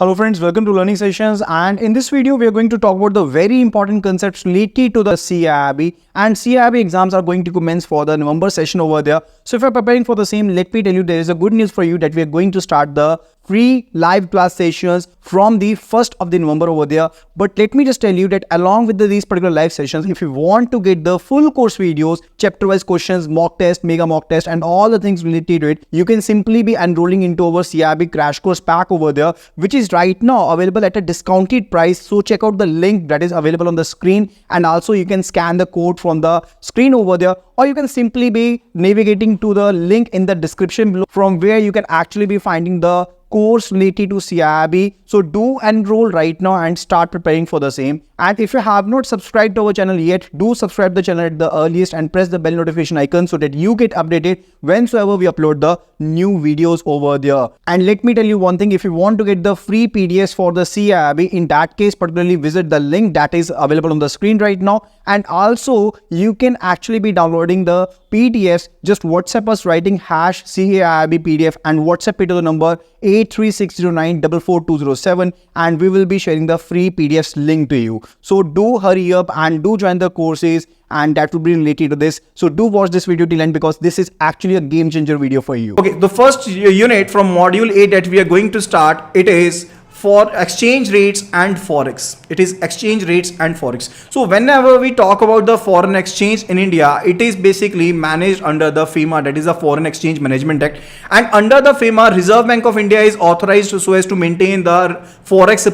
Hello friends, welcome to Learning Sessions, and in this video we are going to talk about the very important concepts related to the Caiib, and Caiib exams are going to commence for the November session over there. So if you're preparing for the same, let me tell you there is a good news for you that we are going to start the free live class sessions from the 1st of the November over there. But let me just tell you that along with these particular live sessions, if you want to get the full course videos, chapter wise questions, mock test, mega mock test and all the things related to it, you can simply be enrolling into our Caiib crash course pack over there, which is right now available at a discounted price. So check out the link that is available on the screen, and also you can scan the code from the screen over there, or you can simply be navigating to the link in the description below, from where you can actually be finding the course related to Caiib. So do enroll right now and start preparing for the same. And if you have not subscribed to our channel yet, do subscribe the channel at the earliest and press the bell notification icon so that you get updated whensoever we upload the new videos over there. And let me tell you one thing, if you want to get the free PDFs for the Caiib, in that case particularly visit the link that is available on the screen right now. And also you can actually be downloading the PDFs. Just WhatsApp us writing #Caiib PDF and WhatsApp it to the number 83609444207, and we will be sharing the free PDFs link to you. So do hurry up and do join the courses, and that will be related to this. So do watch this video till end, because this is actually a game changer video for you. Okay, the first unit from module 8 that we are going to start, it is for exchange rates and forex. It is exchange rates and forex. So whenever we talk about the foreign exchange in India, it is basically managed under the FEMA, that is the Foreign Exchange Management Act. And under the FEMA, Reserve Bank of India is authorized so as to maintain the forex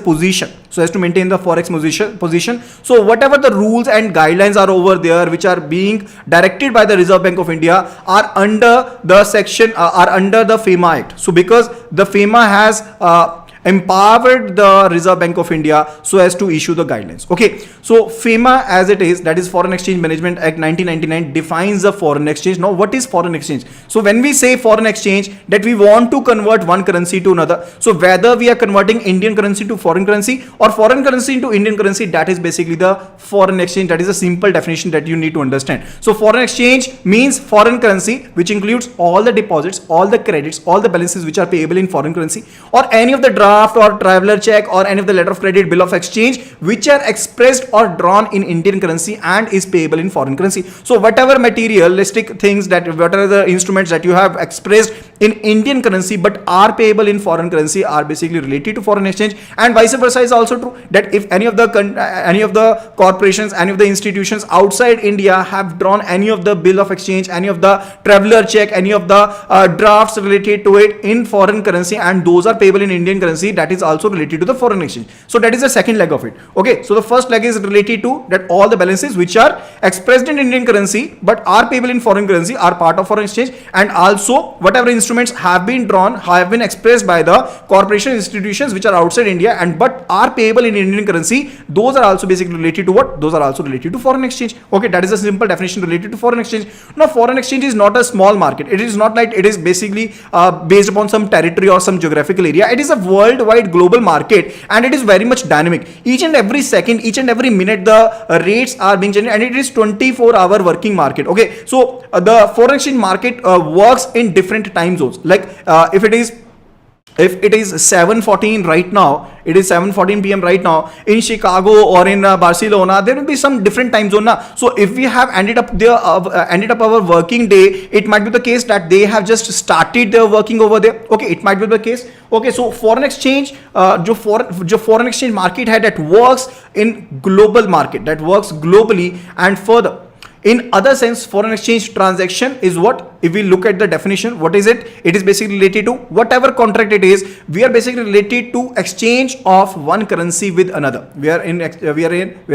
position. So whatever the rules and guidelines are over there, which are being directed by the Reserve Bank of India, are under the section, are under the FEMA Act. So because the FEMA has empowered the Reserve Bank of India so as to issue the guidelines. Okay, so FEMA as it is, that is Foreign Exchange Management Act 1999, defines the foreign exchange. Now what is foreign exchange? So when we say foreign exchange, that we want to convert one currency to another. So whether we are converting Indian currency to foreign currency or foreign currency into Indian currency, that is basically the foreign exchange. That is a simple definition that you need to understand. So foreign exchange means foreign currency, which includes all the deposits, all the credits, all the balances which are payable in foreign currency, or any of the draft or traveler check or any of the letter of credit, bill of exchange, which are expressed or drawn in Indian currency and is payable in foreign currency. So whatever materialistic things, that whatever the instruments that you have expressed in Indian currency but are payable in foreign currency are basically related to foreign exchange. And vice versa is also true, that if any of the corporations, any of the institutions outside India have drawn any of the bill of exchange, any of the traveler check, any of the drafts related to it in foreign currency, and those are payable in Indian currency, that is also related to the foreign exchange. So that is the second leg of it. Okay, so the first leg is related to that all the balances which are expressed in Indian currency but are payable in foreign currency are part of foreign exchange. And also whatever instruments have been drawn, have been expressed by the corporation institutions which are outside India and but are payable in Indian currency, those are also basically related to what? Those are also related to foreign exchange. Okay, that is a simple definition related to foreign exchange. Now foreign exchange is not a small market. It is not like it is basically based upon some territory or some geographical area. It is a worldwide global market, and it is very much dynamic. Each and every second, each and every minute, the rates are being changed, and it is 24-hour working market. Okay, so the foreign exchange market works in different time zones. Like if it is 7:14 right now, it is 7:14 p.m. right now in Chicago or in Barcelona, there will be some different time zone now. So if we have ended up our working day, it might be the case that they have just started their working over there. Okay, it might be the case. Okay, so foreign exchange, जो foreign exchange market है, that works in global market, that works globally. And further, in other sense, foreign exchange transaction is what? If we look at the definition, what is it? It is basically related to whatever contract it is. We are basically related to exchange of one currency with another. We are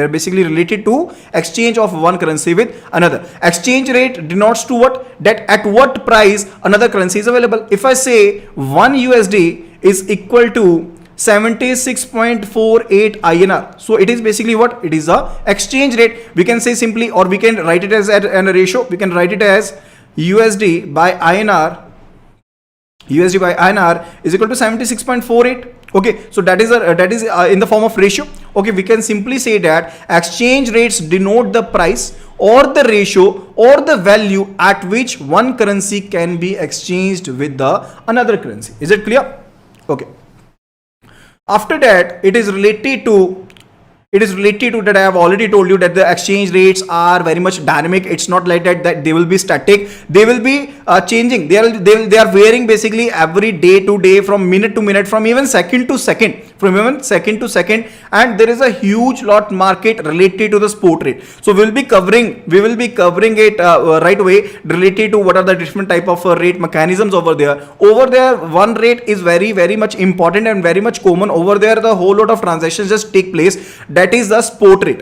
basically related to exchange of one currency with another. Exchange rate denotes to what? That at what price another currency is available. If I say 1 USD is equal to 76.48 INR. So it is basically what? It is a exchange rate. We can say simply, or we can write it as a ratio. We can write it as USD by INR. USD by INR is equal to 76.48. Okay, so that is in the form of ratio. Okay, we can simply say that exchange rates denote the price or the ratio or the value at which one currency can be exchanged with the another currency. Is it clear? Okay. After that, it is related to that I have already told you that the exchange rates are very much dynamic. It's not like that they will be static. They will be changing. They are varying basically every day to day, from minute to minute, from even second to second, and there is a huge lot market related to the spot rate. So we will be covering it right away, related to what are the different type of rate mechanisms over there. Over there, one rate is very much important and very much common. Over there, the whole lot of transactions just take place. That is the spot rate.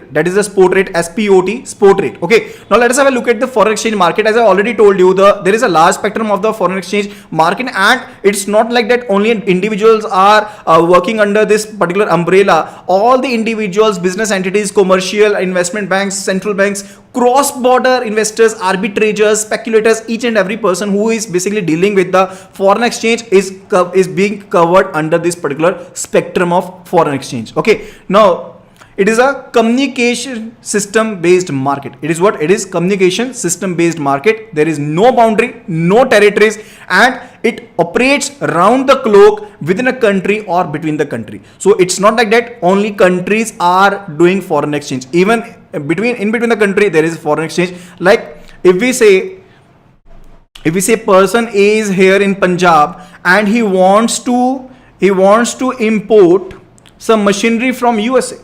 SPOT, spot rate. Okay. Now let us have a look at the foreign exchange market. As I already told you, there is a large spectrum of the foreign exchange market, and it's not like that only individuals are working under this particular umbrella. All the individuals, business entities, commercial, investment banks, central banks, cross-border investors, arbitragers, speculators, each and every person who is basically dealing with the foreign exchange is being covered under this particular spectrum of foreign exchange. Okay. Now, it is a communication system based market. It is what? It is communication system based market. There is no boundary, no territories, and it operates round the clock within a country or between the country. So it's not like that only countries are doing foreign exchange. Even in between the country, there is foreign exchange. Like if we say person is here in Punjab and he wants to import some machinery from USA.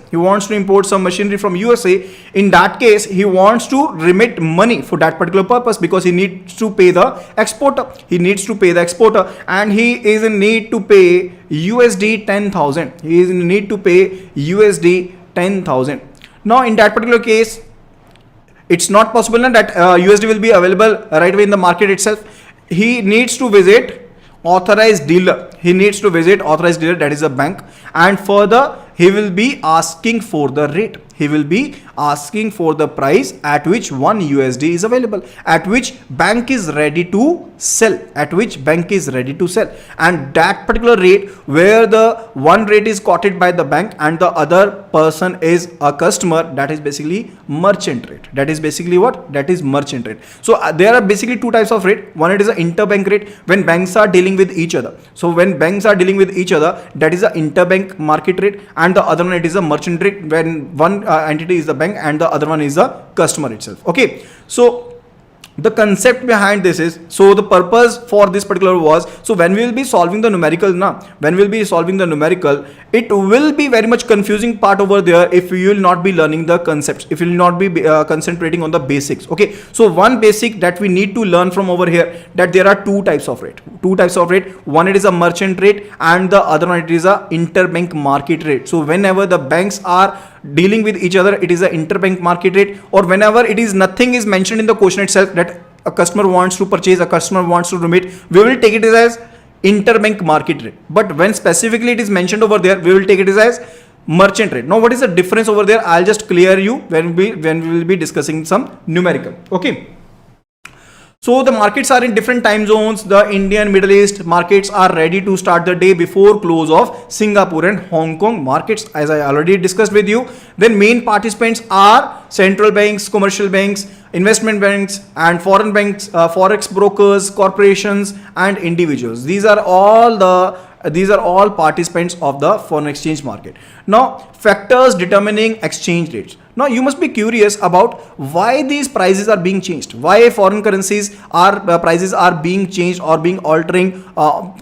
In that case, he wants to remit money for that particular purpose, because he needs to pay the exporter. And he is in need to pay USD 10,000. Now, in that particular case, it's not possible that USD will be available right away in the market itself. He needs to visit authorized dealer. That is a bank, and further he will be asking for the rate. He will be asking for the price at which one USD is available, at which bank is ready to sell, and that particular rate, where the one rate is quoted by the bank and the other person is a customer, that is basically merchant rate. Merchant rate. So there are basically two types of rate. One, it is an interbank rate, when banks are dealing with each other. That is an interbank market rate, and the other one, it is a merchant rate, when one entity is the bank and the other one is the customer itself. Okay. So the concept behind this is, so the purpose for this particular was, so when we will be solving the numerical, it will be very much confusing part over there if you will not be learning the concepts, if you will not be concentrating on the basics. Okay. So one basic that we need to learn from over here, that there are two types of rate. One, it is a merchant rate, and the other one, it is a interbank market rate. So whenever the banks are dealing with each other, it is an interbank market rate, or whenever it is nothing is mentioned in the question itself, that a customer wants to purchase, a customer wants to remit, we will take it as interbank market rate. But when specifically it is mentioned over there, we will take it as merchant rate. Now, what is the difference over there? I'll just clear you when we will be discussing some numerical. Okay. So the markets are in different time zones. The Indian, Middle East markets are ready to start the day before close of Singapore and Hong Kong markets, as I already discussed with you. Then main participants are central banks, commercial banks, investment banks, and foreign banks, forex brokers, corporations, and individuals. These are all participants of the foreign exchange market. Now, factors determining exchange rates. Now, you must be curious about why these prices are being changed. Why foreign currencies prices are being changed or being altering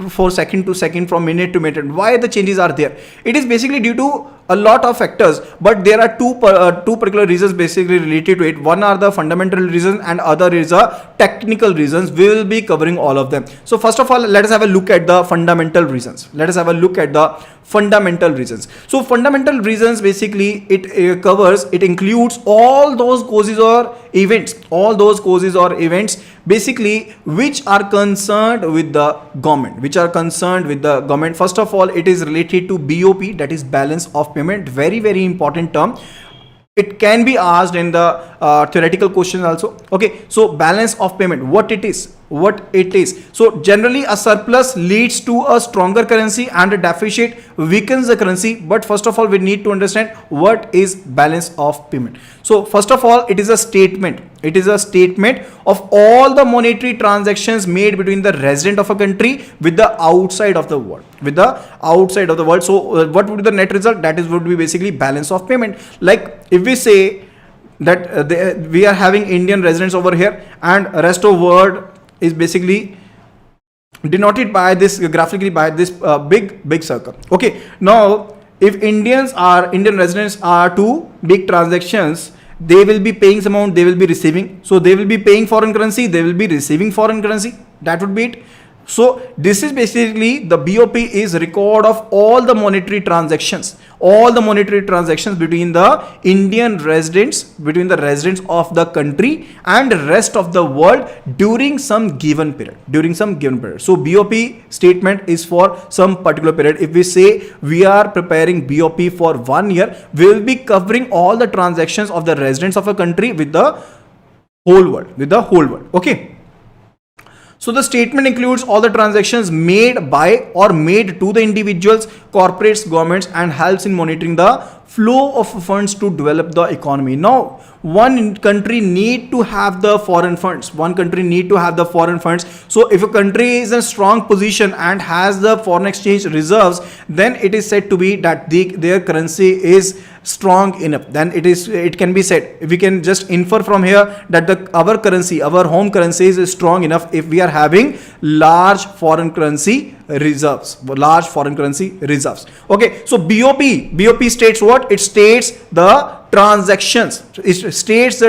for second to second, from minute to minute. Why the changes are there? It is basically due to a lot of factors, but there are two particular reasons basically related to it. One are the fundamental reasons, and other is a technical reasons. We will be covering all of them. So first of all, let us have a look at the fundamental reasons. So fundamental reasons, basically it includes all those causes or events basically which are concerned with the government. First of all, it is related to BOP, that is balance of payment. Very important term. It can be asked in the theoretical questions also. Okay, so balance of payment, what it is, what it is. So generally a surplus leads to a stronger currency and a deficit weakens the currency. But first of all, we need to understand what is balance of payment. So first of all, it is a statement. It is a statement of all the monetary transactions made between the resident of a country with the outside of the world. With the outside of the world. So what would be the net result? That is would be basically balance of payment. Like if we say that we are having Indian residents over here and rest of world is basically denoted by this graphically by this big circle. Okay, now if Indian residents are to big transactions, they will be paying some amount, they will be receiving. So they will be paying foreign currency, they will be receiving foreign currency. That would be it. So this is basically the BOP is record of all the monetary transactions between the Indian residents, between the residents of the country and rest of the world during some given period, So BOP statement is for some particular period. If we say we are preparing BOP for 1 year, we will be covering all the transactions of the residents of a country with the whole world, okay. So the statement includes all the transactions made by or made to the individuals, corporates, governments, and helps in monitoring the flow of funds to develop the economy. Now, one country need to have the foreign funds. So if a country is in a strong position and has the foreign exchange reserves, then it is said to be that their currency is strong enough. Then it can be said, we can just infer from here that our home currency is strong enough if we are having large foreign currency reserves. Okay, so BOP states what? It states the transactions. It states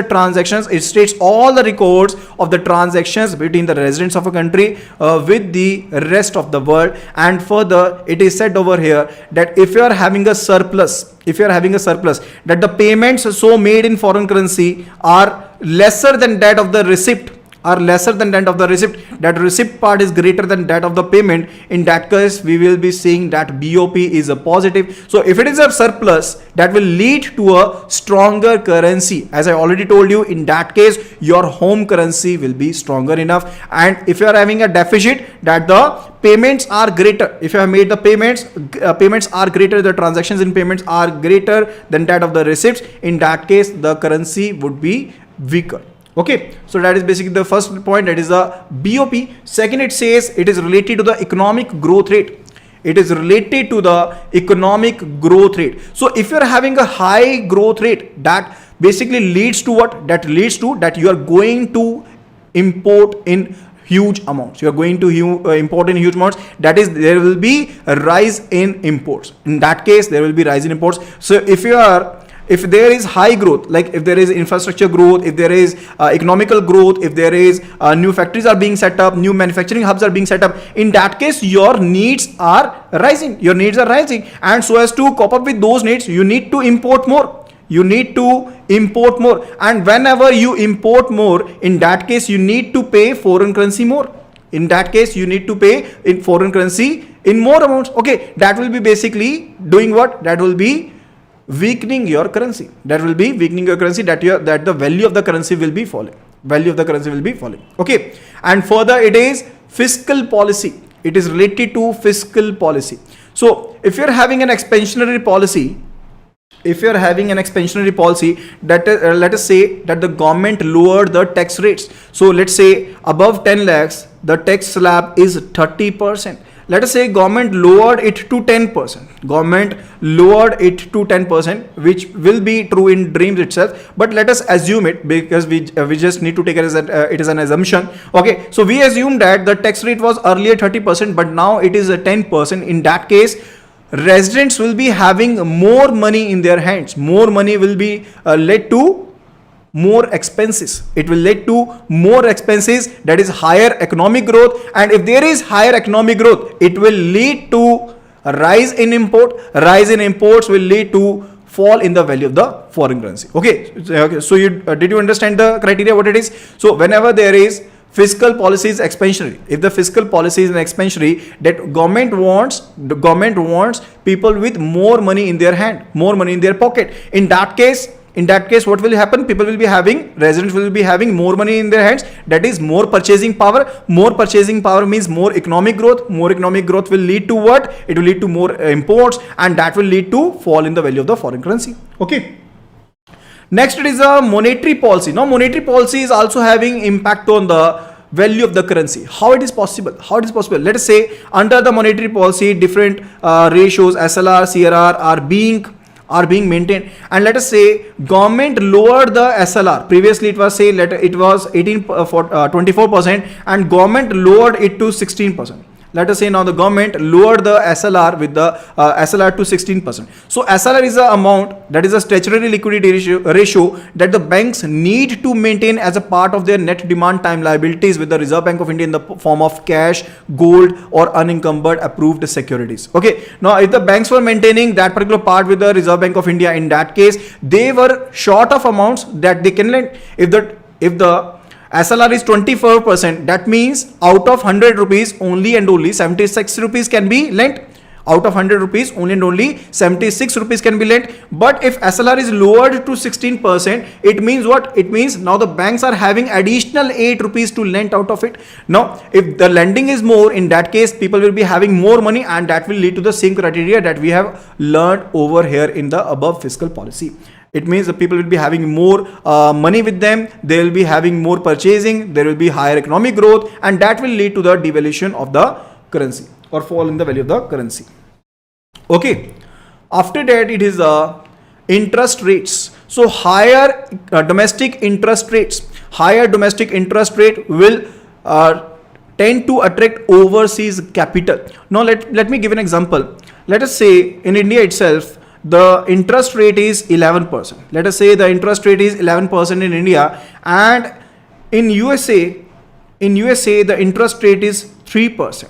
all the records of the transactions between the residents of a country with the rest of the world. And further, it is said over here that if you are having a surplus, that the payments so made in foreign currency are lesser than that of the receipt, that receipt part is greater than that of the payment, in that case we will be seeing that BOP is a positive. So if it is a surplus, that will lead to a stronger currency. As I already told you, in that case your home currency will be stronger enough. And if you are having a deficit, that the payments are greater, if you have made the payments are greater, the transactions in payments are greater than that of the receipts, in that case the currency would be weaker. Okay, so that is basically the first point, that is the BOP. Second, it says it is related to the economic growth rate. So if you are having a high growth rate, that basically leads to what? That leads to that you are going to import in huge amounts. That is, there will be a rise in imports. In that case, there will be rise in imports. So if there is high growth, like if there is infrastructure growth, if there is economical growth, if there is new factories are being set up, new manufacturing hubs are being set up, in that case your needs are rising. And so as to cope up with those needs, you need to import more. And whenever you import more, in that case you need to pay foreign currency more. In that case you need to pay in foreign currency in more amounts. Okay, that will be basically doing what? That will be weakening your currency. That the value of the currency will be falling. Okay, and further, it is fiscal policy. It is related to fiscal policy. So if you're having an expansionary policy, that let us say that the government lowered the tax rates. So let's say above 10 lakhs the tax slab is 30%. Let us say government lowered it to 10%, which will be true in dreams itself, but let us assume it, because we just need to take it as it is an assumption. Okay, so we assume that the tax rate was earlier 30%, but now it is a 10%. In that case, residents will be having more money in their hands. More money will be led to more expenses. It will lead to more expenses, that is higher economic growth. And if there is higher economic growth, it will lead to a rise in import. Rise in imports will lead to fall in the value of the foreign currency. Okay, so you did you understand the criteria, what it is? So whenever there is fiscal policy is expansionary, if the fiscal policy is expansionary, that government wants people with more money in their hand, more money in their pocket. In that case, in that case, what will happen? Residents will be having more money in their hands. That is more purchasing power. More purchasing power means more economic growth. More economic growth will lead to what? It will lead to more imports, and that will lead to fall in the value of the foreign currency. Okay. Next, it is a monetary policy. Now, monetary policy is also having impact on the value of the currency. How it is possible? Let us say under the monetary policy, different ratios SLR, CRR are being maintained, and let us say government lowered the SLR. Previously it was 24%, and government lowered it to 16%. Let us say now the government lowered the SLR with the SLR to 16%. So SLR is the amount, that is a statutory liquidity ratio that the banks need to maintain as a part of their net demand time liabilities with the Reserve Bank of India in the form of cash, gold, or unencumbered approved securities. Okay. Now if the banks were maintaining that particular part with the Reserve Bank of India, in that case they were short of amounts that they can lend. If the SLR is 24%, that means out of 100 rupees only and only 76 rupees can be lent. Out of 100 rupees only and only 76 rupees can be lent. But if SLR is lowered to 16%, it means what? It means now the banks are having additional 8 rupees to lend out of it. Now if the lending is more, in that case people will be having more money, and that will lead to the same criteria that we have learned over here in the above fiscal policy. It means the people will be having more money with them, they will be having more purchasing, there will be higher economic growth, and that will lead to the devaluation of the currency or fall in the value of the currency. Okay. After that, it is interest rates. So higher domestic interest rates will tend to attract overseas capital. Now let me give an example. Let us say in India itself, the interest rate is 11%. Let us say the interest rate is 11% in India, and in USA the interest rate is 3%.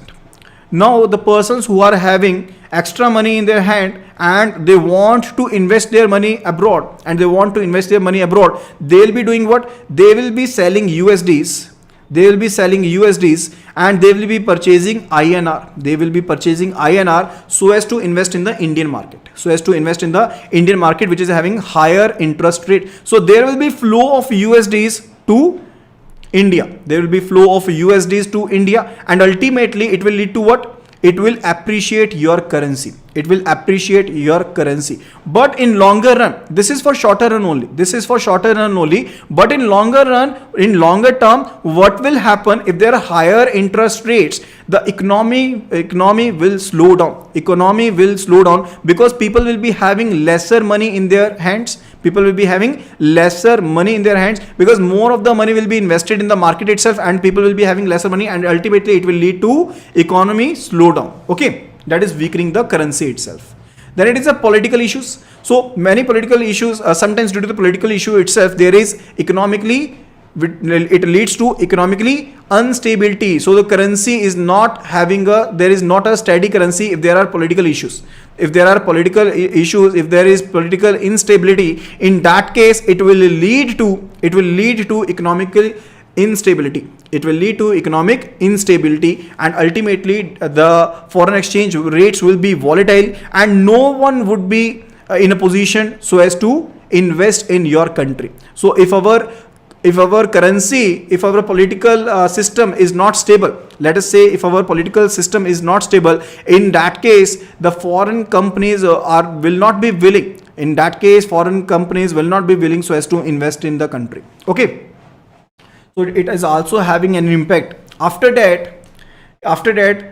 Now the persons who are having extra money in their hand and they want to invest their money abroad, they'll be doing what? They will be selling USDs. And they will be purchasing INR. So as to invest in the Indian market. Which is having higher interest rate. So there will be flow of USDs to India. And ultimately it will lead to what? It will appreciate your currency. But in longer run, this is for shorter run only. But in longer term, what will happen if there are higher interest rates? The economy will slow down. Because people will be having lesser money in their hands. Because more of the money will be invested in the market itself, and people will be having lesser money, and ultimately it will lead to economy slow down. Okay, that is weakening the currency itself. Then it is a political issues. So many political issues, sometimes due to the political issue itself, there is it leads to economically instability. So the currency is not there is not a steady currency if there are political issues. If there are political issues, if there is political instability, in that case it will lead to economical instability. And ultimately the foreign exchange rates will be volatile, and no one would be in a position so as to invest in your country. So if our political system is not stable, let us say if our political system is not stable, in that case the foreign companies will not be willing so as to invest in the country. Okay, so it is also having an impact. After that,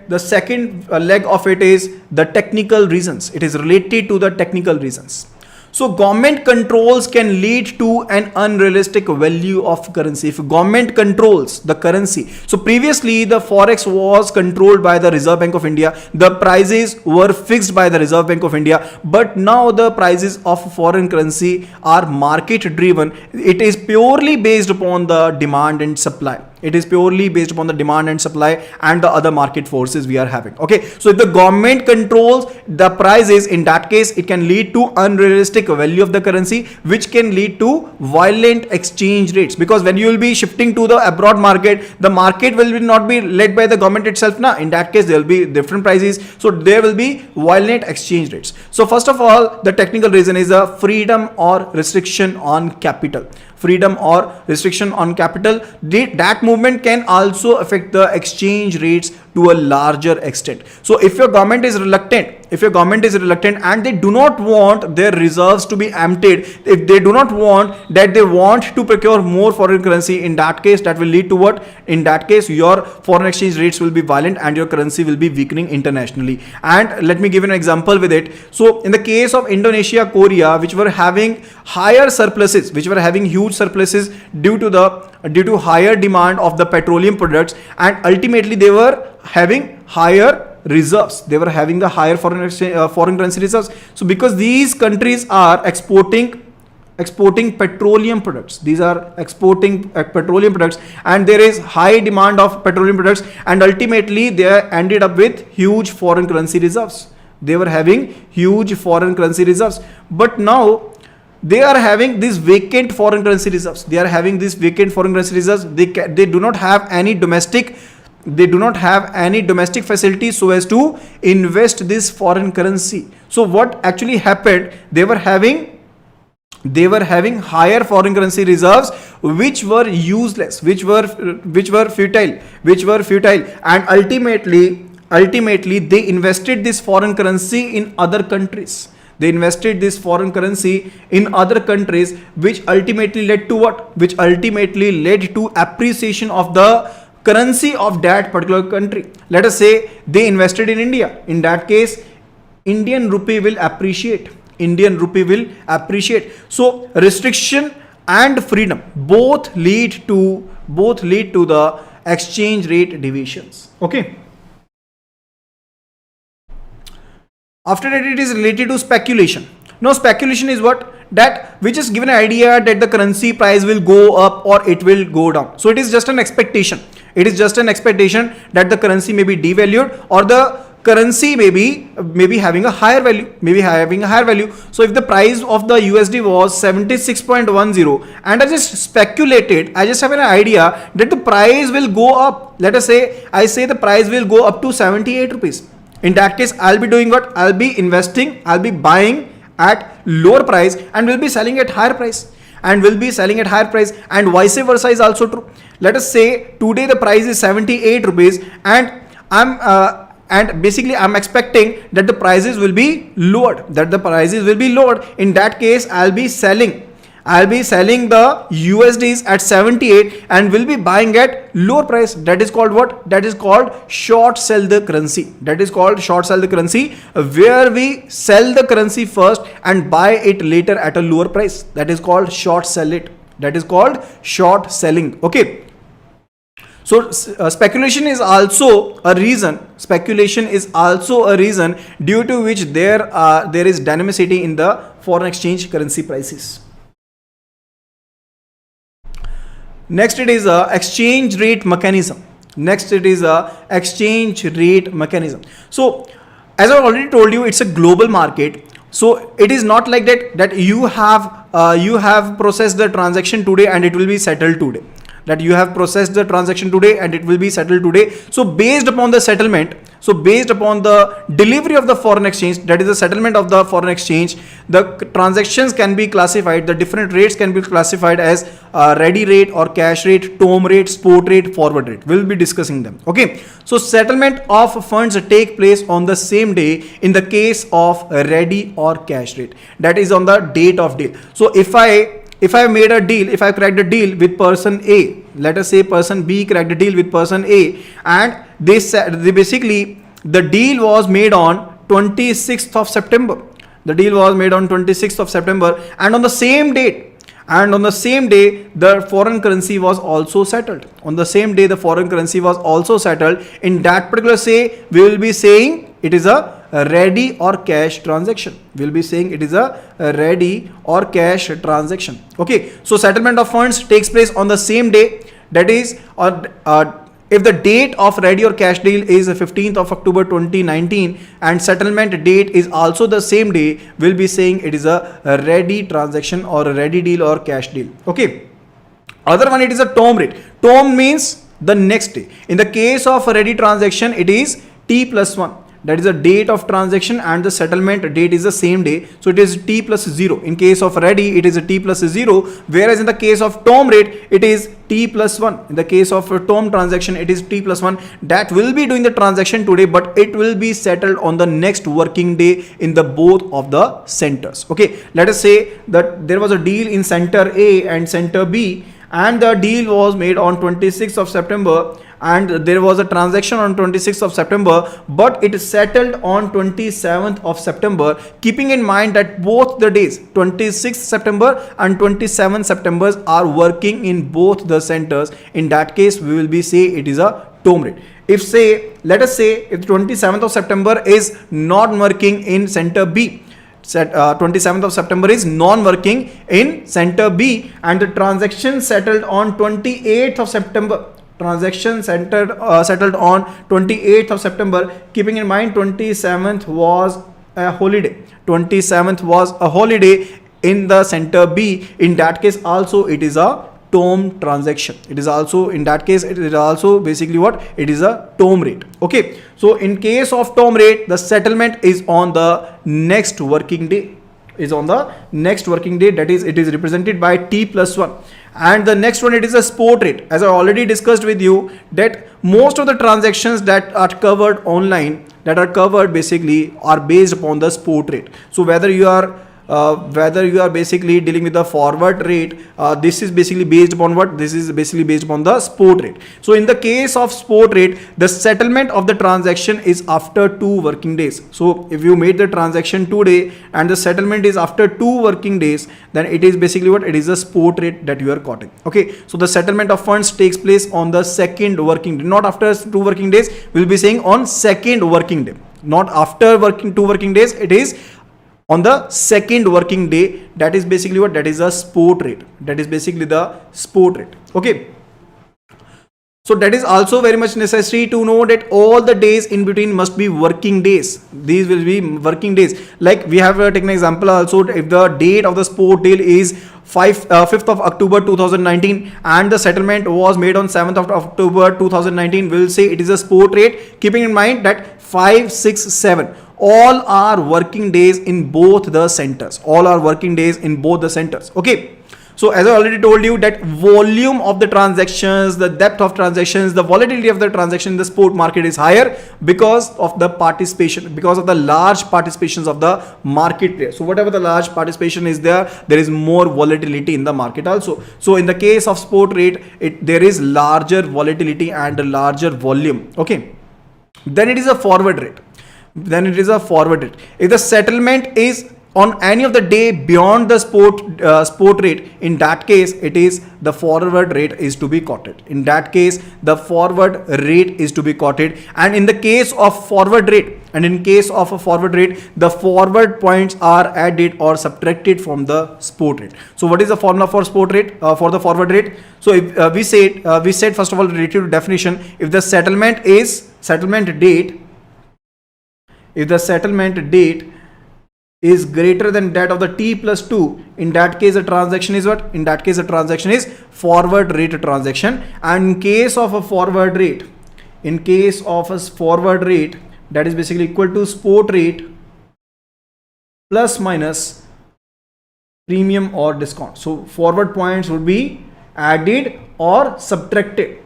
the second leg of it is the technical reasons. It is related to the technical reasons. So government controls can lead to an unrealistic value of currency. If government controls the currency, so previously the forex was controlled by the Reserve Bank of India, the prices were fixed by the Reserve Bank of India, but now the prices of foreign currency are market driven. It is purely based upon the demand and supply. It is purely based upon the demand and supply and the other market forces we are having. Okay, so if the government controls the prices, in that case it can lead to unrealistic value of the currency, which can lead to violent exchange rates, because when you will be shifting to the abroad market, the market will not be led by the government itself now. In that case there will be different prices, so there will be violent exchange rates. So first of all, the technical reason is a freedom or restriction on capital. Freedom or restriction on capital, that movement can also affect the exchange rates to a larger extent. So if your government is reluctant, and they do not want their reserves to be emptied, if they do not want that, they want to procure more foreign currency, in that case that will lead to what? In that case your foreign exchange rates will be violent and your currency will be weakening internationally. And let me give you an example with it. So in the case of Indonesia, Korea, which were having higher surpluses, which were having huge surpluses due to higher demand of the petroleum products, and ultimately they were having higher reserves, they were having the higher foreign currency reserves. So because these countries are exporting petroleum products, these are exporting petroleum products, and there is high demand of petroleum products, and ultimately they ended up with huge foreign currency reserves. They were having huge foreign currency reserves, but now they are having these vacant foreign currency reserves. They do not have any domestic facilities so as to invest this foreign currency. So what actually happened, they were having higher foreign currency reserves which were useless, which were futile, and ultimately they invested this foreign currency in other countries. Which ultimately led to what? Which ultimately led to appreciation of the currency of that particular country. Let us say they invested in India. In that case, Indian rupee will appreciate. So restriction and freedom both lead to the exchange rate deviations. Okay. After that, it is related to speculation. Now speculation is what? That we just give an idea that the currency price will go up or it will go down. So it is just an expectation. That the currency may be devalued or the currency may be having a higher value. So if the price of the USD was 76.10 and I just have an idea that the price will go up. Let us say I say the price will go up to 78 rupees. In that case, I'll be doing what? I'll be investing, I'll be buying at lower price and will be selling at higher price. And vice versa is also true. Let us say today the price is 78 rupees and I'm expecting that the prices will be lowered. In that case, I'll be selling the USDs at 78 and will be buying at lower price. That is called what? That is called short sell the currency. Where we sell the currency first and buy it later at a lower price. That is called short selling. Okay. So speculation is also a reason due to which there is dynamicity in the foreign exchange currency prices. Next, it is a exchange rate mechanism. So as I already told you, it's a global market. So it is not like that you have processed the transaction today and it will be settled today. So based upon the settlement, based upon the delivery of the foreign exchange, that is the settlement of the foreign exchange, the transactions can be classified, the different rates can be classified as ready rate or cash rate, term rate, spot rate, forward rate. We'll be discussing them. Okay. So settlement of funds take place on the same day in the case of ready or cash rate. That is on the date of deal. So if I made a deal, if I cracked a deal with person A, let us say person B cracked a deal with person A, and they basically the deal was made on 26th of September. And on the same day, the foreign currency was also settled. In that particular say, we will be saying it is a ready or cash transaction. Okay. So settlement of funds takes place on the same day. that is if the date of ready or cash deal is 15th of October 2019 and settlement date is also the same day, we'll be saying it is a ready transaction or a ready deal or cash deal. Okay. Other one, it is a term rate. Term means the next day. In the case of a ready transaction, it is T plus 1. That is the date of transaction and the settlement date is the same day. So it is T plus 0. In case of ready, it is a T plus 0. Whereas in the case of term rate, it is T plus 1. In the case of a term transaction, it is T plus 1. That will be doing the transaction today, but it will be settled on the next working day in the both of the centers. Okay. Let us say that there was a deal in center A and center B, and the deal was made on 26th of September, and there was a transaction on 26th of September, but it is settled on 27th of September, keeping in mind that both the days 26th September and 27th September are working in both the centers. In that case, we will be say it is a term rate. If say, let us say if 27th of September is not working in center B, 27th of September is non-working in center B, and the transaction settled on 28th of September. Transaction settled on 28th of September, keeping in mind 27th was a holiday. 27th was a holiday in the center B. In that case also it is a term transaction. It is also, in that case, it is also basically what? It is a term rate. Okay. So in case of term rate, the settlement is on the next working day. Is on the next working day. That is, it is represented by T plus 1. And the next one, it is a spot rate. As I already discussed with you, that most of the transactions that are covered online, that are covered basically, are based upon the spot rate. So whether you are basically dealing with the forward rate, this is basically based upon what? This is basically based upon the spot rate. So in the case of spot rate, the settlement of the transaction is after 2 working days. So if you made the transaction today and the settlement is after 2 working days, then it is basically what? It is a spot rate that you are quoting. Okay. So the settlement of funds takes place on the second working day, not after 2 working days. We'll be saying on second working day, not after 2 working days. It is on the second working day. That is basically what? That is a spot rate. That is basically the spot rate. Okay. So that is also very much necessary to know that all the days in between must be working days. These will be working days. Like we have taken an example also, if the date of the spot deal is 5th of October 2019 and the settlement was made on 7th of October 2019, we'll say it is a spot rate, keeping in mind that 5, 6, 7 all are working days in both the centers. All are working days in both the centers. Okay. So as I already told you, that volume of the transactions, the depth of transactions, the volatility of the transaction in the spot market is higher because of the participation, because of the large participations of the market players. So whatever the large participation is there is more volatility in the market also. So in the case of spot rate, there is larger volatility and a larger volume. Okay. Then it is a forward rate. If the settlement is on any of the day beyond the spot rate, in that case it is the forward rate is to be quoted. In that case the forward rate is to be quoted. And in the case of forward rate, the forward points are added or subtracted from the spot rate. So what is the formula for spot rate, for the forward rate? So if we said first of all, related to definition, if the settlement date is greater than that of the T plus 2, in that case the transaction is what? In that case the transaction is forward rate transaction. And in case of a forward rate, that is basically equal to spot rate plus minus premium or discount. So forward points would be added or subtracted,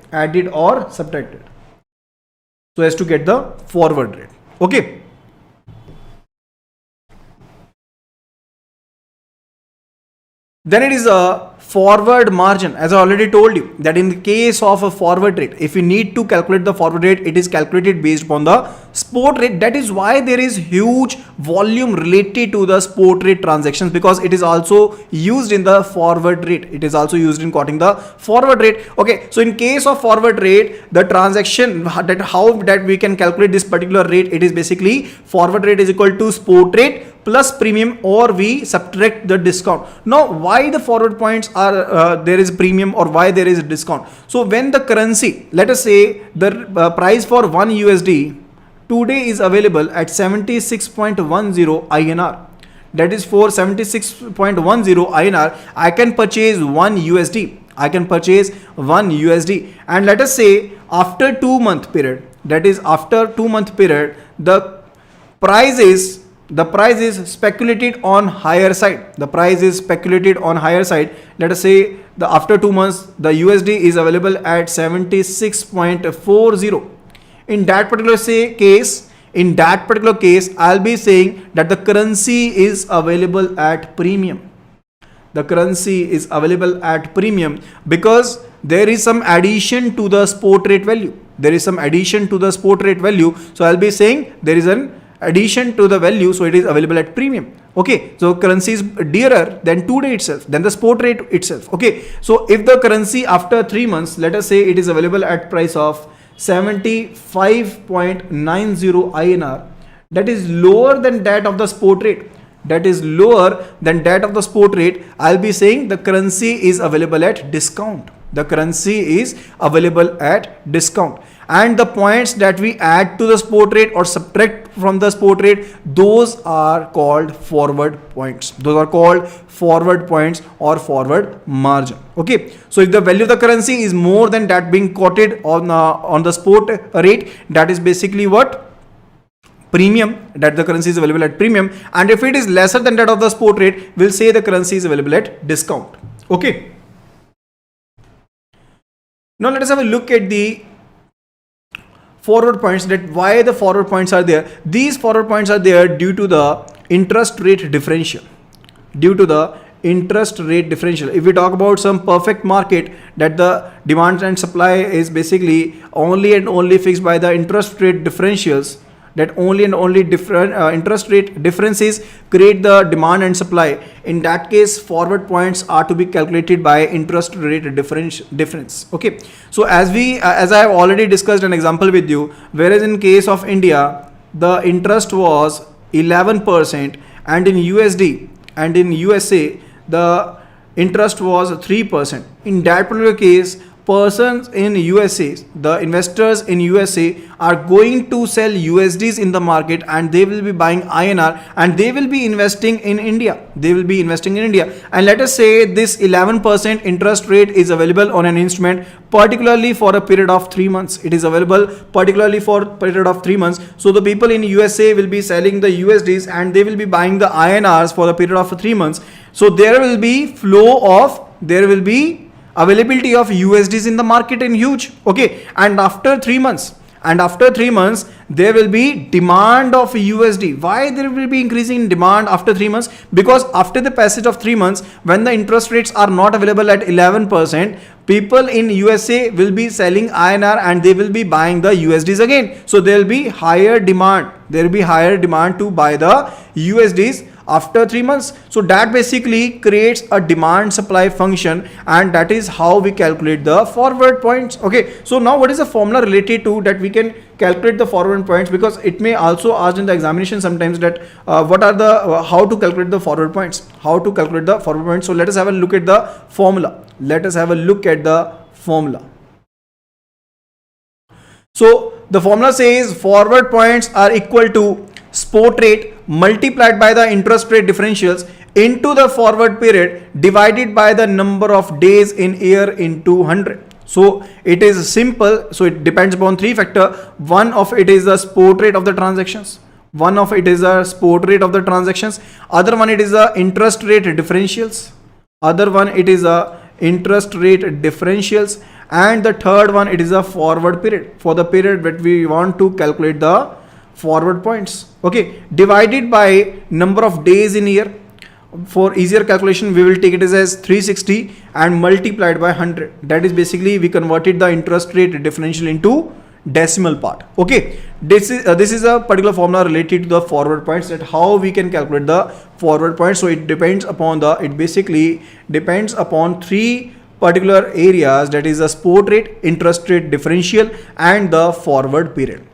so as to get the forward rate. Okay. Then it is a forward margin. As I already told you, that in the case of a forward rate, if you need to calculate the forward rate, it is calculated based upon the spot rate. That is why there is huge volume related to the spot rate transactions, because it is also used in the forward rate. It is also used in quoting the forward rate. Okay. So in case of forward rate, the transaction, how that we can calculate this particular rate, it is basically forward rate is equal to spot rate plus premium, or we subtract the discount. Now, why the forward points are there is premium or why there is a discount? So when the currency, let us say the price for 1 USD today is available at 76.10 INR. That is for 76.10 INR, I can purchase 1 USD. I can purchase 1 USD. And let us say after 2-month period, that is after 2-month period, the price is speculated on higher side. The price is speculated on higher side. Let us say the after 2 months, the USD is available at 76.40. In that particular case, I'll be saying that the currency is available at premium. The currency is available at premium because there is some addition to the spot rate value. There is some addition to the spot rate value. So I'll be saying there is an addition to the value, so it is available at premium. Okay, so currency is dearer than today itself, than the spot rate itself. Okay, so if the currency after 3 months, let us say it is available at price of 75.90 INR, that is lower than that of the spot rate. That is lower than that of the spot rate. I'll be saying the currency is available at discount. The currency is available at discount. And the points that we add to the spot rate or subtract from the spot rate, those are called forward points. Those are called forward points or forward margin. Okay, so if the value of the currency is more than that being quoted on the spot rate, that is basically what? Premium, that the currency is available at premium. And if it is lesser than that of the spot rate, we'll say the currency is available at discount. Okay, now let us have a look at the forward points, that why the forward points are there. These forward points are there due to the interest rate differential. Due to the interest rate differential. If we talk about some perfect market, that the demand and supply is basically only and only fixed by the interest rate differentials, that only and only different interest rate differences create the demand and supply. In that case, forward points are to be calculated by interest rate difference. Okay, so as I have already discussed an example with you, whereas in case of India, the interest was 11%, and in USD and in USA the interest was 3%. In that particular case, persons in USA, the investors in USA are going to sell USDs in the market, and they will be buying INR, and they will be investing in India. They will be investing in India. And let us say this 11% interest rate is available on an instrument, particularly for a period of 3 months. It is available particularly for a period of 3 months. So the people in USA will be selling the USDs and they will be buying the INRs for a period of 3 months. So there will be availability of USDs in the market in huge. Okay, and after 3 months, there will be demand of USD. Why there will be increasing demand after 3 months? Because after the passage of 3 months, when the interest rates are not available at 11%, people in USA will be selling INR and they will be buying the USDs again. So there will be higher demand. There will be higher demand to buy the USDs after 3 months. So that basically creates a demand supply function, and that is how we calculate the forward points. Okay, so now what is the formula related to that we can calculate the forward points? Because it may also ask in the examination sometimes that how to calculate the forward points, So let us have a look at the formula. So the formula says forward points are equal to spot rate multiplied by the interest rate differentials into the forward period divided by the number of days in year into 100. So it is simple. So it depends upon 3 factors. One of it is the spot rate of the transactions. Other one it is the interest rate differentials. And the third one, it is a forward period, for the period that we want to calculate the forward points. Okay, divided by number of days in year. For easier calculation, we will take it as 360 and multiplied by 100. That is basically we converted the interest rate differential into decimal part. Okay, this is a particular formula related to the forward points, that how we can calculate the forward points. So it basically depends upon 3 particular areas, that is the spot rate, interest rate differential, and the forward period.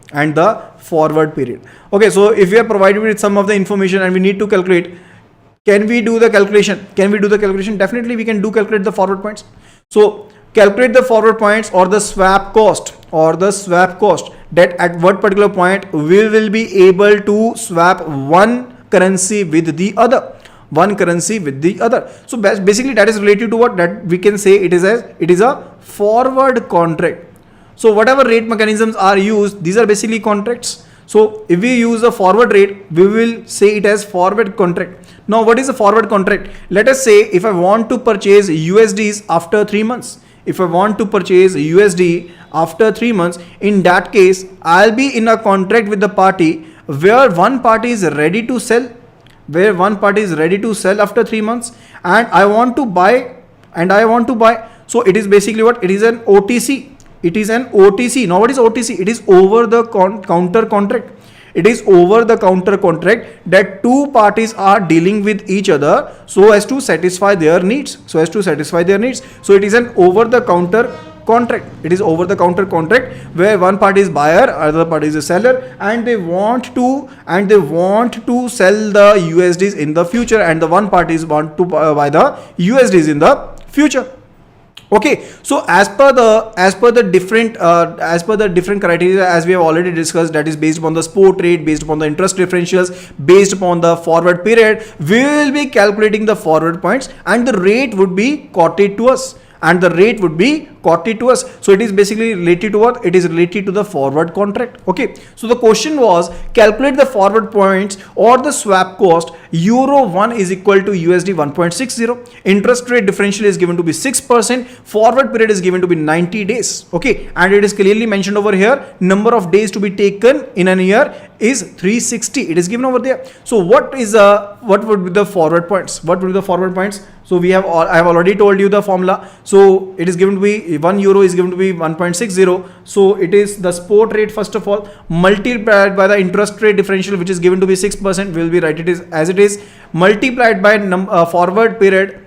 forward period. Okay, so if we are provided with some of the information and we need to calculate, can we do the calculation? Can we do the calculation? Definitely we can calculate the forward points. So calculate the forward points or the swap cost that at what particular point we will be able to swap one currency with the other. So basically that is related to what that we can say it is a forward contract. So whatever rate mechanisms are used, these are basically contracts. So if we use a forward rate, we will say it as forward contract. Now what is a forward contract? Let us say if I want to purchase USDs after 3 months. If I want to purchase USD after 3 months, in that case I'll be in a contract with the party where one party is ready to sell after 3 months, and I want to buy. So it is basically what? It is an OTC. Now what is OTC? It is over the counter contract. It is over the counter contract that two parties are dealing with each other so as to satisfy their needs. So it is an over the counter contract. It is over the counter contract where one party is buyer, other party is a seller, and they want to sell the USDs in the future, and the one party is want to buy the USDs in the future. Okay, so as per the different criteria, as we have already discussed, that is based upon the spot rate, based upon the interest differentials, based upon the forward period, we will be calculating the forward points, and the rate would be quoted to us. So it is basically related to what? It is related to the forward contract. Okay, so the question was calculate the forward points or the swap cost. Euro 1 is equal to USD 1.60. Interest rate differential is given to be 6%. Forward period is given to be 90 days. Okay, and it is clearly mentioned over here. Number of days to be taken in a year is 360. It is given over there. So what would be the forward points? So I have already told you the formula. So it is given to be 1 euro is given to be 1.60. So it is the spot rate first of all multiplied by the interest rate differential, which is given to be 6%. We will be write it as it is, multiplied by forward period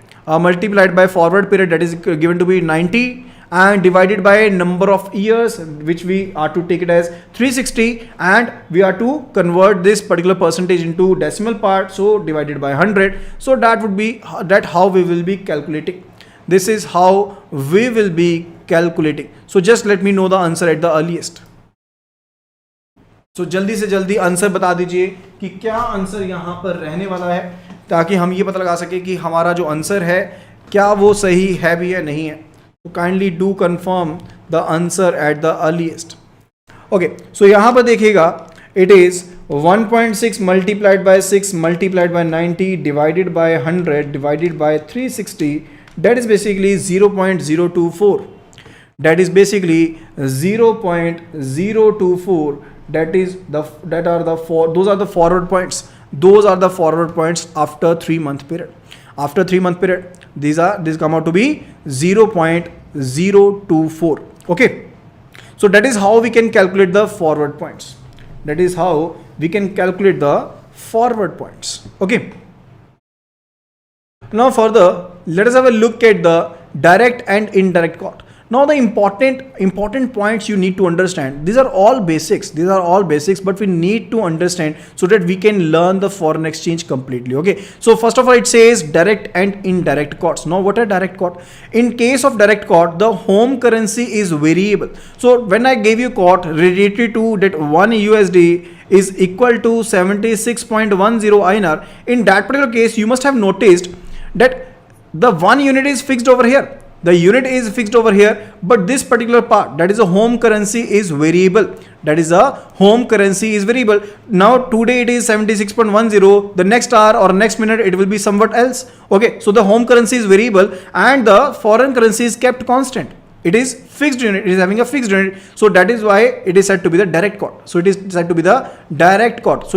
that is given to be 90, and divided by number of years, which we are to take it as 360, and we are to convert this particular percentage into decimal part, so divided by 100. So that would be how we will be calculating. This is how we will be calculating. So just let me know the answer at the earliest. So जल्दी से जल्दी answer बता दीजिए कि क्या answer यहाँ पर रहने वाला है, ताकि हम ये पता लगा सके कि हमारा जो आंसर है क्या वो सही है भी या नहीं है. So kindly do confirm the answer at the earliest. Okay, so यहाँ पर देखिएगा it is 1.6 multiplied by 6 multiplied by 90 divided by 100 divided by 360. That is basically 0.024. That is basically 0.024. Those are the forward points. Those are the forward points after 3 month period. After 3 month period, these come out to be 0.024. Okay, so that is how we can calculate the forward points. Okay, now further, let us have a look at the direct and indirect cost. Now the important points you need to understand. These are all basics, but we need to understand so that we can learn the foreign exchange completely. Okay, so first of all, it says direct and indirect costs. Now what are direct costs? In case of direct cost, the home currency is variable. So when I gave you cost related to that 1 USD is equal to 76.10 INR, in that particular case you must have noticed that the 1 unit is fixed over here. But this particular part, that is a home currency, is variable. Now today it is 76.10. The next hour or next minute it will be somewhat else. Okay, so the home currency is variable and the foreign currency is kept constant. It is fixed unit. It is having a fixed unit. So that is why it is said to be the direct cost. So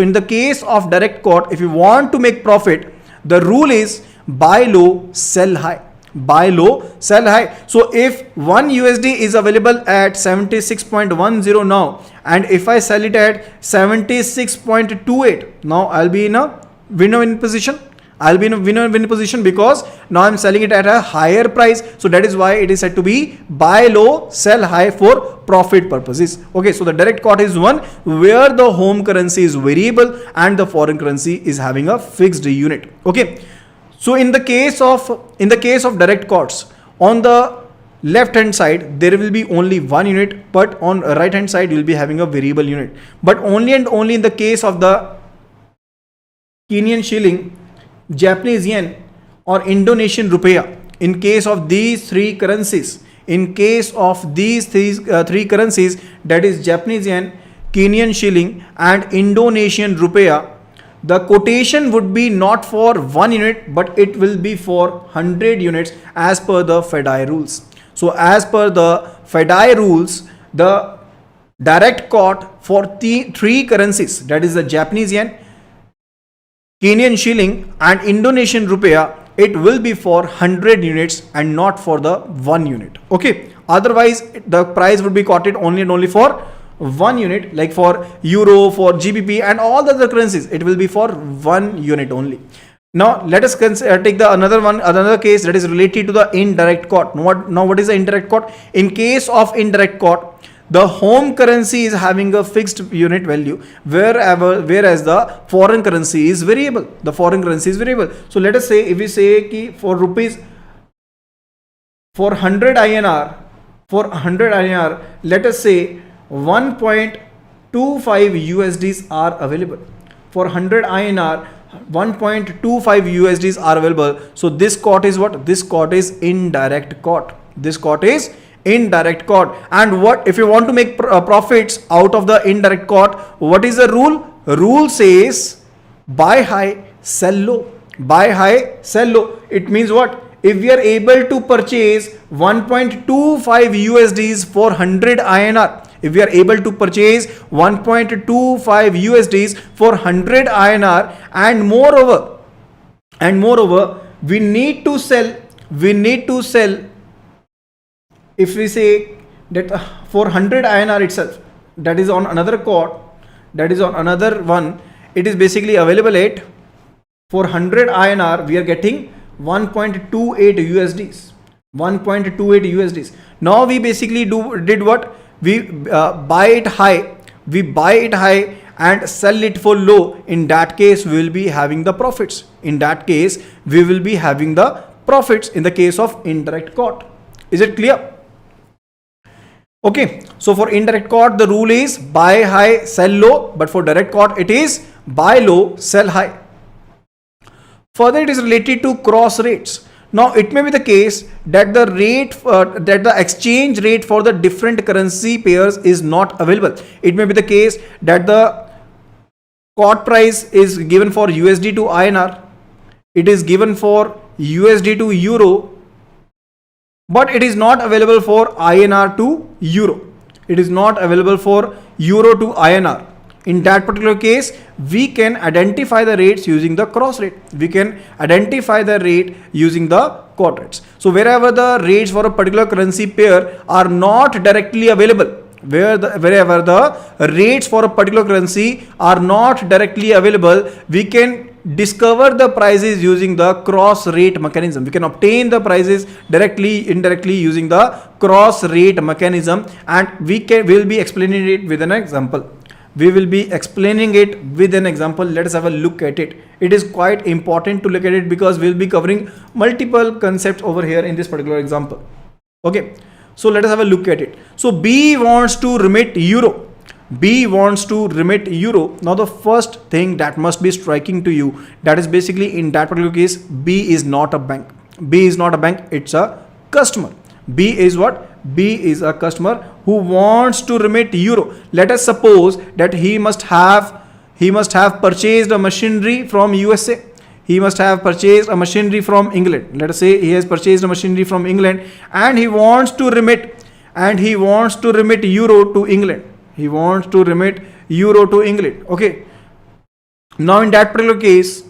in the case of direct cost, if you want to make profit, the rule is buy low, sell high. So if 1 USD is available at 76.10 now, and if I sell it at 76.28, now I'll be in a win-win position. I'll be in a win position because now I'm selling it at a higher price. So that is why it is said to be buy low, sell high for profit purposes. Okay, so the direct quote is one where the home currency is variable and the foreign currency is having a fixed unit. Okay, so in the case of direct quotes, on the left hand side there will be only one unit, but on right hand side you will be having a variable unit. But only and only in the case of the Kenyan shilling, Japanese yen or Indonesian rupiah, in case of these three currencies, three currencies, that is Japanese yen, Kenyan shilling and Indonesian rupiah, the quotation would be not for 1 unit but it will be for 100 units as per the FEDI rules. So as per the FEDI rules, the direct quote for the three currencies, that is the Japanese yen, Kenyan shilling and Indonesian rupiah, it will be for 100 units and not for the 1 unit. Okay, otherwise the price would be quoted only and only for 1 unit, like for euro, for GBP and all the other currencies, it will be for 1 unit only. Now let us take the another case that is related to the indirect quote. Now what is the indirect quote? In case of indirect quote, the home currency is having a fixed unit value, whereas the foreign currency is variable. So let us say, if we say ki for rupees, for 100 INR, let us say 1.25 USDs are available. For 100 INR, 1.25 USDs are available. So this quote is what? This quote is indirect quote. Indirect quote. And what if you want to make profits out of the indirect quote? What is the rule? Rule says buy high, sell low. Buy high, sell low. It means what? If we are able to purchase 1.25 USDs for 100 INR, if we are able to purchase 1.25 USDs for 100 INR, and moreover we need to sell, if we say that for 100 INR itself, that is on another quote, that is on another one, it is basically available at, for 100 INR we are getting 1.28 USDs. 1.28 USDs. Now we basically did what? We buy it high and sell it for low. In that case we will be having the profits. In the case of indirect quote. Is it clear? Okay, so for indirect quote the rule is buy high, sell low, but for direct quote it is buy low, sell high. Further, it is related to cross rates. Now it may be the case that the exchange rate for the different currency pairs is not available. It may be the case that the quote price is given for USD to INR, it is given for USD to euro, but it is not available for INR to euro. It is not available for euro to INR. In that particular case, we can identify the rates using the cross rate. We can identify the rate using the quote rates. So wherever the rates for a particular currency pair are not directly available, wherever the rates for a particular currency are not directly available, we can discover the prices using the cross rate mechanism. We can obtain the prices directly, indirectly using the cross rate mechanism, and we'll be explaining it with an example. Let us have a look at it. It is quite important to look at it because we'll be covering multiple concepts over here in this particular example. Okay, so let us have a look at it. So B wants to remit euro. Now the first thing that must be striking to you, that is basically in that particular case, B is not a bank. It's a customer. B is what? B is a customer who wants to remit euro. Let us suppose that he must have purchased a machinery from USA. He must have purchased a machinery from England. Let us say he has purchased a machinery from England and he wants to remit euro to England. Okay. Now in that particular case,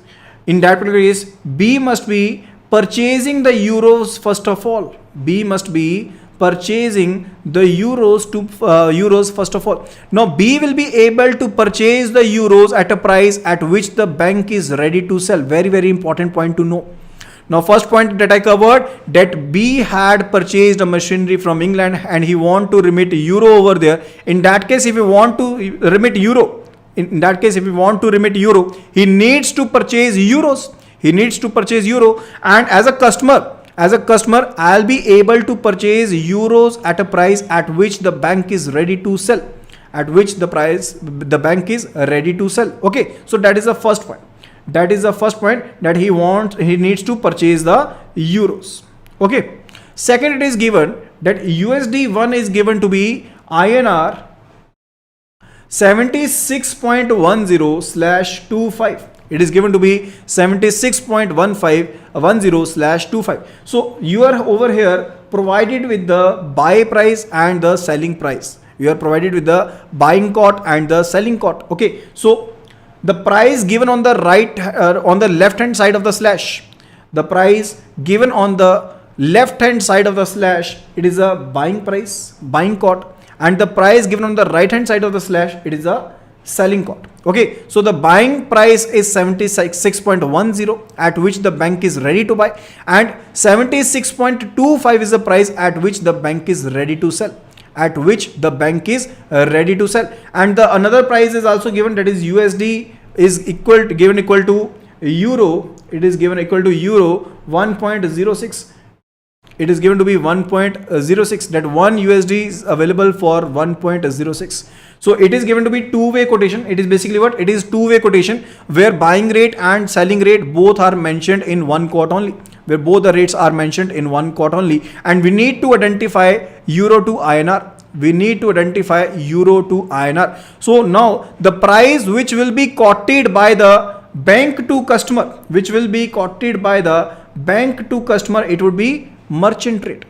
B must be purchasing the euros first of all. B must be purchasing the euros to euros first of all. Now B will be able to purchase the euros at a price at which the bank is ready to sell. Very important point to know. Now first point that I covered, that B had purchased a machinery from England and he want to remit euro over there. In that case, if you want to remit euro, he needs to purchase euros. And as a customer, I'll be able to purchase euros at a price at which the bank is ready to sell. Okay, so that is the first point. That he needs to purchase the euros. Okay. Second, it is given that USD1 is given to be INR 76.10/25. It is given to be 76.10/25. So you are over here provided with the buy price and the selling price. You are provided with the buying cost and the selling cost. Okay. So the price given on the on the left hand side of the slash, it is a buying price, buying cost, and the price given on the right hand side of the slash, it is a selling cost. Okay, so the buying price is 76.10 at which the bank is ready to buy, and 76.25 is the price at which the bank is ready to sell. And the another price is also given, that is USD is equal to euro. It is given equal to euro 1.06. It is given to be 1.06. That 1 USD is available for 1.06. So it is given to be two-way quotation. It is basically what? It is two-way quotation where buying rate and selling rate both are mentioned in one quote only. And we need to identify euro to INR. So now the price which will be quoted by the bank to customer, it would be merchant rate.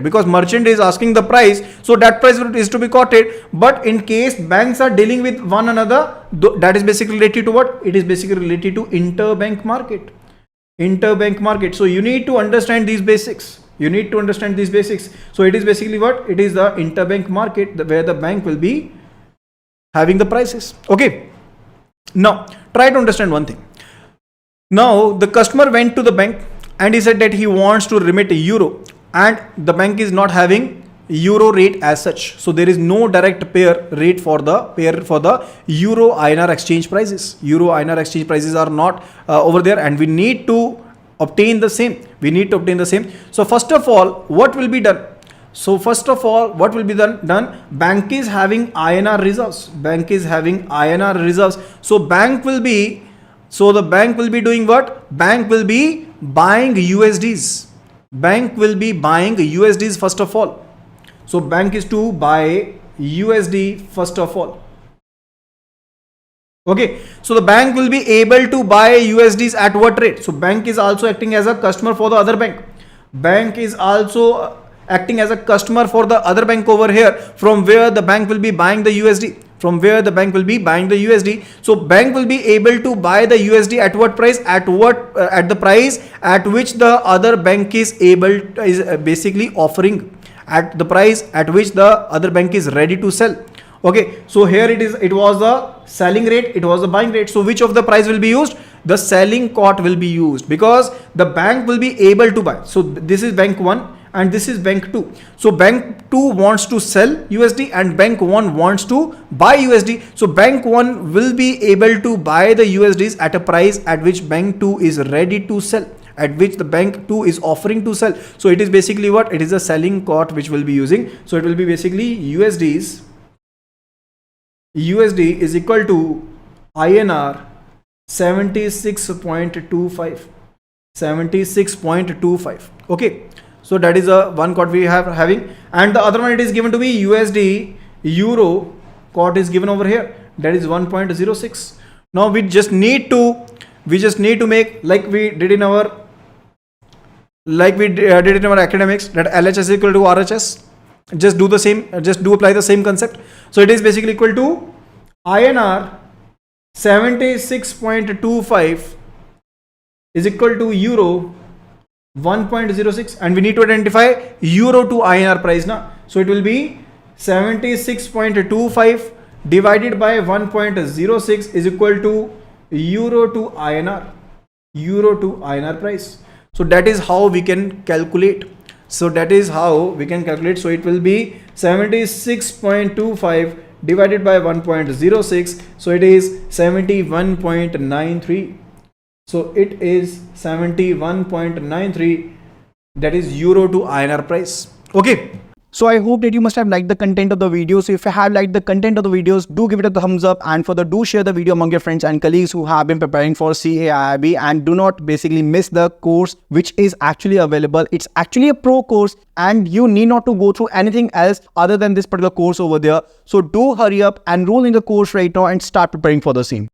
Because merchant is asking the price, so that price is to be quoted. But in case banks are dealing with one another, that is basically related to what? It is basically related to interbank market. So you need to understand these basics. So it is basically what? It is the interbank market where the bank will be having the prices. Okay. Now try to understand one thing. Now the customer went to the bank and he said that he wants to remit a euro, and the bank is not having euro rate as such. So there is no direct pair rate for the euro INR exchange prices. Are not over there, and we need to obtain the same. So first of all, what will be done? Bank is having INR reserves. So the bank will be doing what? Bank will be buying USDs. First of all. So bank is to buy USD first of all. Okay, so the bank will be able to buy USDs at what rate? So bank is also acting as a customer for the other bank. Over here, from where the bank will be buying the USD. So bank will be able to buy the USD at what price? At the price at which the other bank is basically offering, at the price at which the other bank is ready to sell. Okay, so here it was the selling rate, it was the buying rate. So which of the price will be used? The selling cost will be used, because the bank will be able to buy. So this is bank 1 and this is bank 2. So bank 2 wants to sell USD and bank 1 wants to buy USD. So bank 1 will be able to buy the USDs at a price at which bank 2 is ready to sell, at which the bank 2 is offering to sell. So it is basically what? It is a selling cost which we'll be using. So it will be basically USD is equal to INR 76.25. Okay, so that is a one cost we have having, and the other one, it is given to be USD euro cost is given over here, that is 1.06. Now we just need to make like we did in our academics, that LHS is equal to RHS. Just do the same, apply the same concept. So it is basically equal to INR 76.25 is equal to euro 1.06, and we need to identify euro to INR price now. So it will be 76.25 divided by 1.06 is equal to euro to INR price. So that is how we can calculate. So it will be 76.25 divided by 1.06. So it is 71.93. So it is 71.93, that is euro to INR price. Okay. So I hope that you must have liked the content of the video. So if you have liked the content of the videos, do give it a thumbs up, and further do share the video among your friends and colleagues who have been preparing for CAIB, and do not basically miss the course which is actually available. It's actually a pro course and you need not to go through anything else other than this particular course over there. So do hurry up and enroll in the course right now and start preparing for the same.